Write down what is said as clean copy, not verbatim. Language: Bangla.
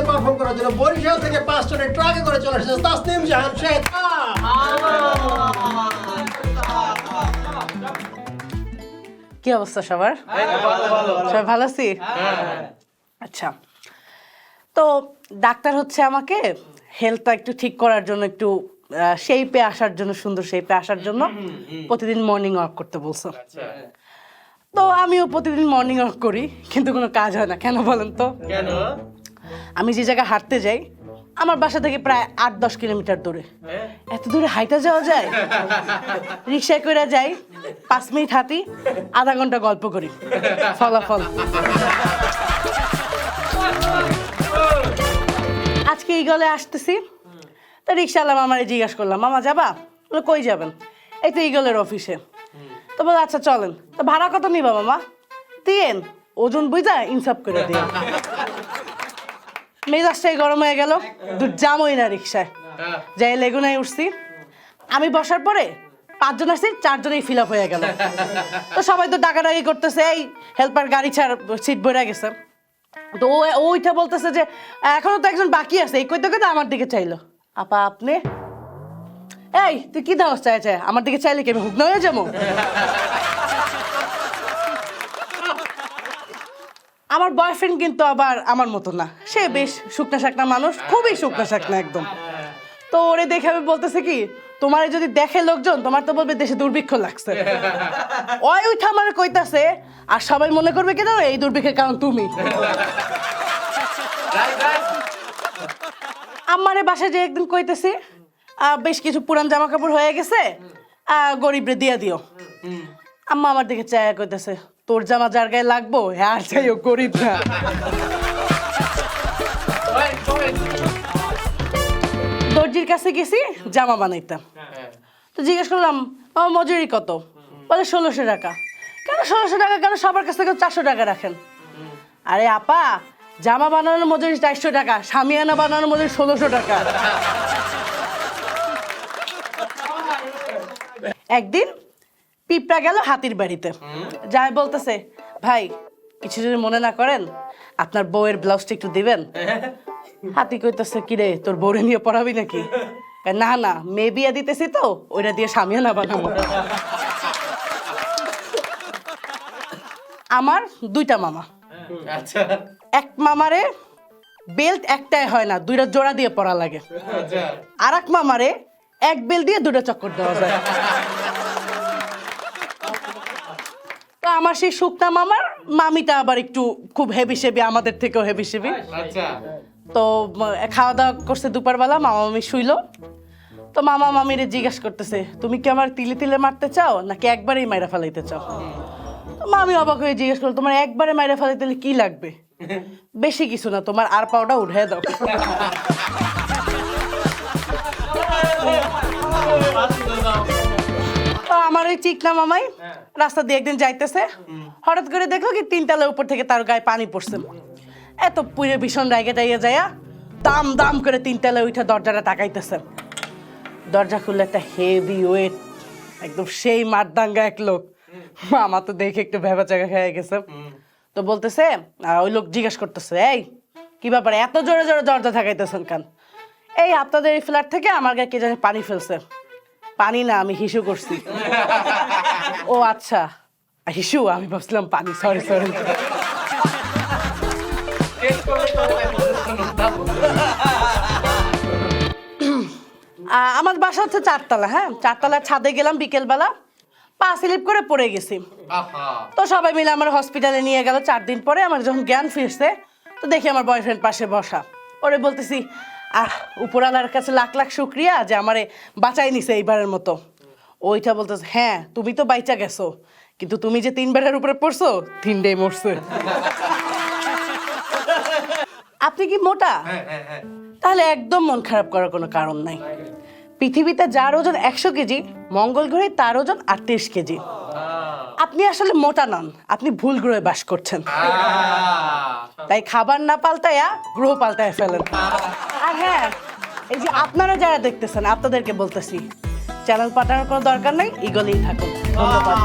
পারফর্ম করার জন্য বরিশাল থেকে 5 টনের ট্রাকে করে চলে এসেছে তাসনিম জাহান শেখ। কি অবস্থা সবার? সবাই ভালো আছি? আচ্ছা, তো ডাক্তার হচ্ছে আমাকে হেলথটা একটু ঠিক করার জন্য, একটু শেপে আসার জন্য, সুন্দর শেপে আসার জন্য প্রতিদিন মর্নিং ওয়াক করতে বলছো। তো আমিও প্রতিদিন মর্নিং ওয়াক করি, কিন্তু কোনো কাজ হয় না। কেন বলেন তো? কেন? আমি যে জায়গায় হাঁটতে যাই, আমার বাসা থেকে প্রায় 8-10 কিলোমিটার দূরে। এত দূরে হাইটা যাওয়া যায়? রিক্সায় করে যাই, 5 মিনিট হাঁটি, আধা ঘন্টা গল্প করি। ফলাফল আজকে ইগলে আসতেছি, তো রিক্সাওয়ালা মামারে জিজ্ঞাসা করলাম, মামা যাবা? বলে কই যাবেন? এই তো ইগলের অফিসে। তো বলে আচ্ছা চলেন। তো ভাড়া কত নিবা মামা? দিয়েন, ওজন বুঝা ইনসাফ করে দিয়ে। মেজাজটাই গরম হয়ে গেল, জামই না রিক্সায় যাই লেগুনায় উঠছি। আমি বসার পরে 5 জন আসছি, 4 জনেই ফিল আপ হয়ে গেল। তো সবাই তো ডাকাডাকি করতেছে, এই হেল্পার গাড়ি ছাড়, সিট ভরে গেছে। তো ওইটা বলতেছে যে এখনো তো একজন বাকি আছে। এই কইতে কইতে আমার দিকে চাইলো, আপা আপনি? এই তুই কি দাওয়াস চাই চাই আমার দিকে চাইলে কি আমি হুকনা হয়ে যাবো? আমার বয়ফ্রেন্ড কিন্তু আবার আমার মতো না, সে বেশ শুকনা শাকনা মানুষ, খুবই শুকনা শাকনা একদম। তো ওরে দেখে আমি বলতেছে কি, তোমার যদি দেখে লোকজন, তোমার তো বলবে দেশে দুর্ভিক্ষ লাগছে। ওই উঠা আমার কইতাছে, আর সবাই মনে করবে কেন এই দুর্ভিক্ষের কারণ তুমি। আমারে বাসায় যে একদিন কইতেছি, বেশ কিছু পুরান জামা কাপড় হয়ে গেছে, গরিবরে দিয়া দিও। আম্মা আমার দিকে চায়া কইতেছে, তোর জামা যার গায়ে লাগবো হ্যাঁ চাইও গরিব না। দর্জির কাছে গেছি জামা বানাইতাম, তো জিজ্ঞেস করলাম আমার মজুরি কত? বলে 1600 টাকা। কেন 1600 টাকা? কেন সবার কাছ থেকে 400 টাকা রাখেন? আরে আপা, জামা বানানোর মজুরি 400 টাকা, শামিয়ানা বানানোর মজুরি 1600 টাকা। একদিন পিঁপড়া গেল হাতির বাড়িতে, যাই বলতেছে, ভাই কিছু যদি মনে না করেন আপনার বউয়ের ব্লাউজটা একটু দিবেন। হাতি কইতেছে, কিরে তোর বউরে নিয়ে পড়াবি নাকি? না না, মেয়ে বিয়া দিতেছি তো, ওইটা দিয়ে শামিয়ানা বানাবো। আমার 2টা মামা। আচ্ছা এক মামারে বেল্ট একটাই হয় না, 2টা জোড়া দিয়ে পরা লাগে। আর এক মামারে এক বেল্ট দিয়ে 2টা চক্কর দেওয়া যায়। তো আমার সেই শুকনা মামার মামিটা আবার একটু খুব হেভি সেবি, আমাদের থেকেও হেভি সেবি। আচ্ছা তো খাওয়া দাওয়া করছে দুপুরবেলা, মামা মামি শুইলো। তো মামা মামিরে জিজ্ঞাসা করতেছে, তুমি কি আমার তিলে তিলে মারতে চাও নাকি একবারেই মাইরা ফেলাইতে চাও? তো মামি অবাক হয়ে জিজ্ঞেস করলো, তোমার একবারে মাইরা ফেলাইতে কি লাগবে? বেশি কিছু না, তোমার আর পাওটা উঠে দাও। তো আমার ওই চিকনা মামাই রাস্তা দিয়ে একদিন যাইতেছে, হঠাৎ করে দেখলো কি 3 তলার উপর থেকে তার গায়ে পানি পড়ছে। এত পুরে ভীষণ রাগে টাইয়া যাইয়া দাম দাম করে 3 তলায় উঠে দরজাটা তাকাইতেছে। দরজা খুললে একটা হেভি ওয়েট, একদম সেই মারদাঙ্গা এক লোক। মামা তো দেখে একটু ভেবা চাকা খেয়ে গেছে। তো বলতেছে, ওই লোক জিজ্ঞেস করতেছে, এই কি ব্যাপারে এত জোরে জোরে দরজা থাকাইতেছেন কেন? এই আপনাদের এই ফ্ল্যাট থেকে আমার গায়ে কে জানে পানি ফেলছে। পানি না, আমি হিসু করছি। ও আচ্ছা, হিসু, আমি ভাবছিলাম পানি, সরি সরি। আমার বাসা হচ্ছে 4 তলা। হ্যাঁ, 4 তলার ছাদে গেলাম বিকেলবেলা, পা স্লিপ করে পড়ে গেছি। তো সবাই মিলে আমার হসপিটালে নিয়ে গেল। 4 দিন পরে আমার যখন জ্ঞান ফিরছে, তো দেখি আমার বয়ফ্রেন্ড পাশে বসা। ওরে বলতেছি, উপরওয়ালার কাছে লাখ লাখ শুক্রিয়া যে আমারে বাঁচাই নিছে এইবারের মতো। ওইটা বলতেছে, হ্যাঁ তুমি তো বাইচা গেছো, কিন্তু তুমি যে 3 বেড়ার উপরে পড়ছো, 3টাই মরছে। আপনি কি মোটা? তাহলে একদম মন খারাপ করার কোনো কারণ নাই। পৃথিবীতে যার ওজন 100 কেজি, মঙ্গল গ্রহে তার ওজন 38 কেজি। আপনি আসলে মোটা নন, আপনি ভুল গ্রহে বাস করছেন। তাই খাবার না পাল্টায়া গ্রহ পাল্টায় ফেলেন। আর হ্যাঁ, এই যে আপনারা যারা দেখতেছেন আপনাদেরকে বলতেছি চ্যানেল পাল্টানোর কোনো দরকার নাই, ইগলেই থাকুন। ধন্যবাদ।